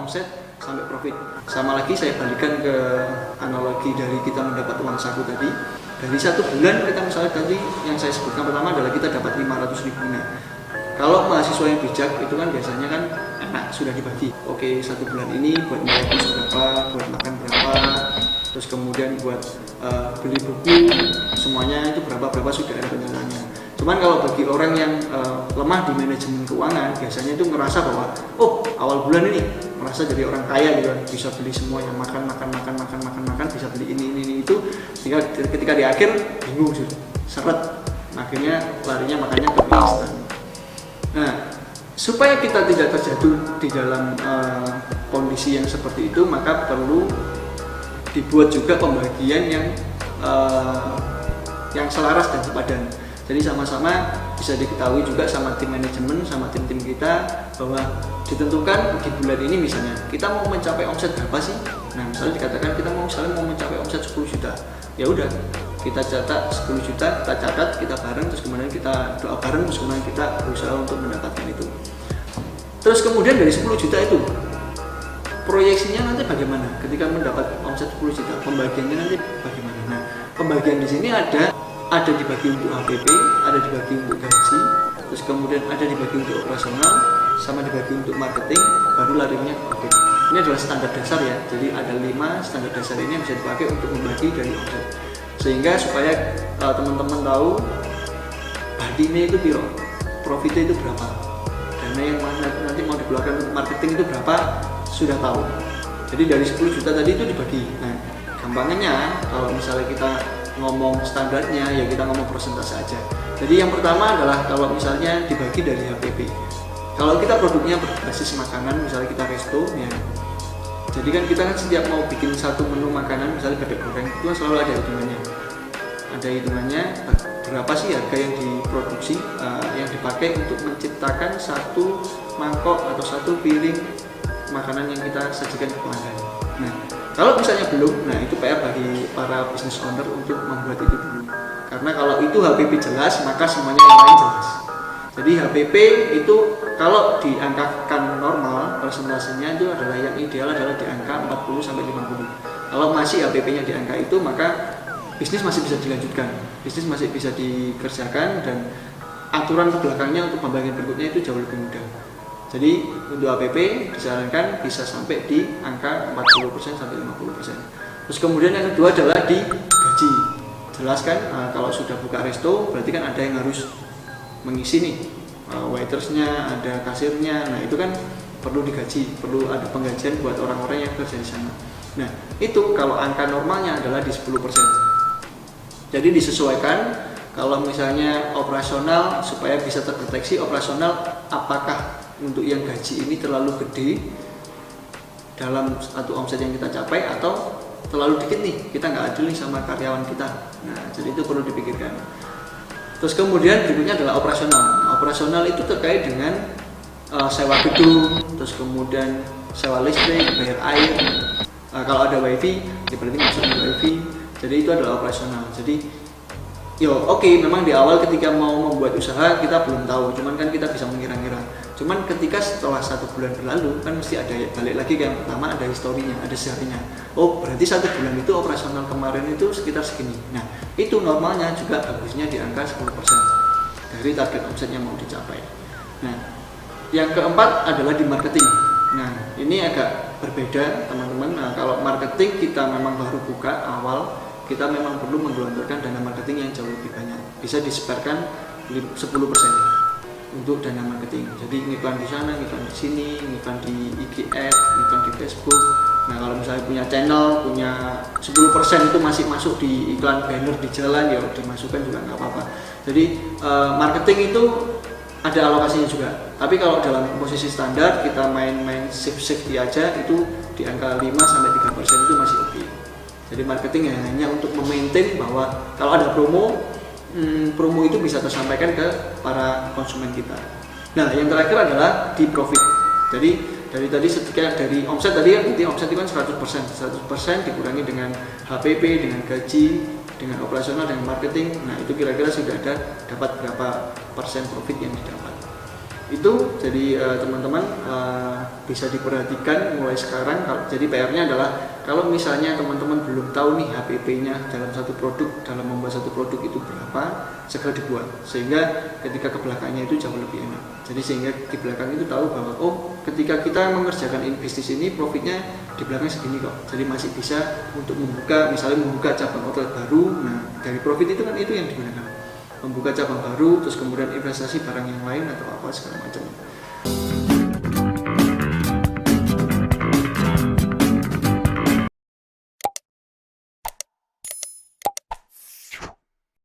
omset sampai profit. Sama lagi saya balikan ke analogi dari kita mendapat uang saku tadi. Dari 1 bulan kita misalnya tadi yang saya sebutkan pertama adalah kita dapat 500.000. Nah, kalau mahasiswa yang bijak itu kan biasanya kan enak, sudah dibagi. Oke, 1 bulan ini buat bayar kos berapa, buat makan berapa, terus kemudian buat beli buku, semuanya itu berapa sudah ada penjelasannya. Cuman kalau bagi orang yang lemah di manajemen keuangan, biasanya itu ngerasa bahwa awal bulan ini merasa jadi orang kaya gitu kan, bisa beli semua yang makan, bisa beli ini itu. Ketika di akhir bingung sih, seret, akhirnya larinya makannya ke mie instan. Nah, supaya kita tidak terjatuh di dalam kondisi yang seperti itu, maka perlu dibuat juga pembagian yang selaras dan sepadan. Jadi sama-sama bisa diketahui juga sama tim manajemen, sama tim-tim kita, bahwa ditentukan di bulan ini misalnya kita mau mencapai omset berapa sih. Nah, misalnya dikatakan kita mau mencapai omset 10 juta. Ya udah, kita catat 10 juta, kita catat, kita bareng, terus kemudian kita doa bareng, terus kemudian kita berusaha untuk mendapatkan itu. Terus kemudian dari 10 juta itu proyeksinya nanti bagaimana ketika mendapat omset 10 juta, pembagiannya nanti bagaimana. Nah, pembagian di sini ada dibagi untuk HPP, ada dibagi untuk gaji, terus kemudian ada dibagi untuk operasional, sama dibagi untuk marketing, baru larinya ke profit. Ini adalah standar dasar ya, jadi ada 5 standar dasar ini yang bisa dipakai untuk membagi dari omset, sehingga supaya teman-teman tahu badinya itu piro, profitnya itu berapa, dana yang nanti mau dikeluarkan untuk marketing itu berapa, sudah tahu. Jadi dari 10 juta tadi itu dibagi. Nah, gampangnya kalau misalnya kita ngomong standarnya, ya kita ngomong persentase aja. Jadi yang pertama adalah kalau misalnya dibagi dari HPP. Kalau kita produknya berbasis makanan, misalnya kita resto ya, jadi kan kita setiap mau bikin satu menu makanan, misalnya bebek goreng, itu kan selalu ada hitungannya berapa sih harga yang diproduksi, yang dipakai untuk menciptakan satu mangkok atau satu piring makanan yang kita sajikan ke pelanggan. Nah, kalau misalnya belum, nah itu PR bagi para business owner untuk membuat itu dulu. Karena kalau itu HPP jelas, maka semuanya yang lain jelas. Jadi HPP itu kalau diangkakan normal, persentasenya itu adalah yang ideal adalah di angka 40-50. Kalau masih HPP-nya di angka itu, maka bisnis masih bisa dilanjutkan, bisnis masih bisa dikerjakan, dan aturan ke belakangnya untuk pembagian berikutnya itu jauh lebih mudah. Jadi untuk HPP disarankan bisa sampai di angka 40% sampai 50%. Terus kemudian yang kedua adalah di gaji. Jelas kan, kalau sudah buka resto berarti kan ada yang harus mengisi nih, waitersnya, ada kasirnya. Nah itu kan perlu digaji, perlu ada penggajian buat orang-orang yang kerja di sana. Nah itu kalau angka normalnya adalah di 10%. Jadi disesuaikan. Kalau misalnya operasional, supaya bisa terdeteksi operasional apakah untuk yang gaji ini terlalu gede dalam satu omset yang kita capai, atau terlalu dikit nih, kita nggak adil nih sama karyawan kita. Nah jadi itu perlu dipikirkan. Terus kemudian berikutnya adalah operasional. Nah, operasional itu terkait dengan sewa gedung, terus kemudian sewa listrik, bayar air. Kalau ada wifi, ya berarti masuk ke wifi. Jadi itu adalah operasional. Jadi memang di awal ketika mau membuat usaha kita belum tahu, cuman kan kita bisa mengira-ngira. Cuman ketika setelah 1 bulan berlalu kan mesti ada balik lagi ke yang pertama, ada historinya, ada sejarahnya. Oh berarti 1 bulan itu operasional kemarin itu sekitar segini. Nah itu normalnya juga bagusnya di angka 10% dari target omset yang mau dicapai. Nah yang keempat adalah di marketing. Nah ini agak berbeda teman-teman. Nah kalau marketing kita memang baru buka awal, kita memang perlu menggelontorkan dana marketing yang jauh lebih banyak. Bisa disebarkan 10% untuk dana marketing. Jadi ngiklan di sana, ngiklan di sini, ngiklan di IG Ads, ngiklan di Facebook. Nah kalau misalnya punya channel, punya 10% itu masih masuk di iklan banner di jalan, ya dimasukkan juga nggak apa-apa. Jadi marketing itu ada alokasinya juga. Tapi kalau dalam posisi standar kita main shift aja, itu di angka 5-3% itu masih oke. Jadi marketing hanya untuk memaintain bahwa kalau ada promo itu bisa tersampaikan ke para konsumen kita. Nah yang terakhir adalah di profit. Jadi dari omset tadi kan, berarti omset itu kan 100% dikurangi dengan HPP, dengan gaji, dengan operasional, dengan marketing. Nah itu kira-kira sudah dapat berapa persen profit yang didapat. Itu jadi teman-teman bisa diperhatikan mulai sekarang. Jadi PR-nya adalah kalau misalnya teman-teman belum tahu nih HPP-nya dalam satu produk, dalam membuat satu produk itu berapa, segera dibuat sehingga ketika ke belakangnya itu jauh lebih enak. Jadi sehingga di belakang itu tahu bahwa oh ketika kita mengerjakan bisnis ini profitnya di belakang segini kok. Jadi masih bisa untuk membuka, misalnya membuka cabang outlet baru. Nah dari profit itu kan itu yang digunakan, membuka cabang baru, terus kemudian investasi barang yang lain atau apa segala macam.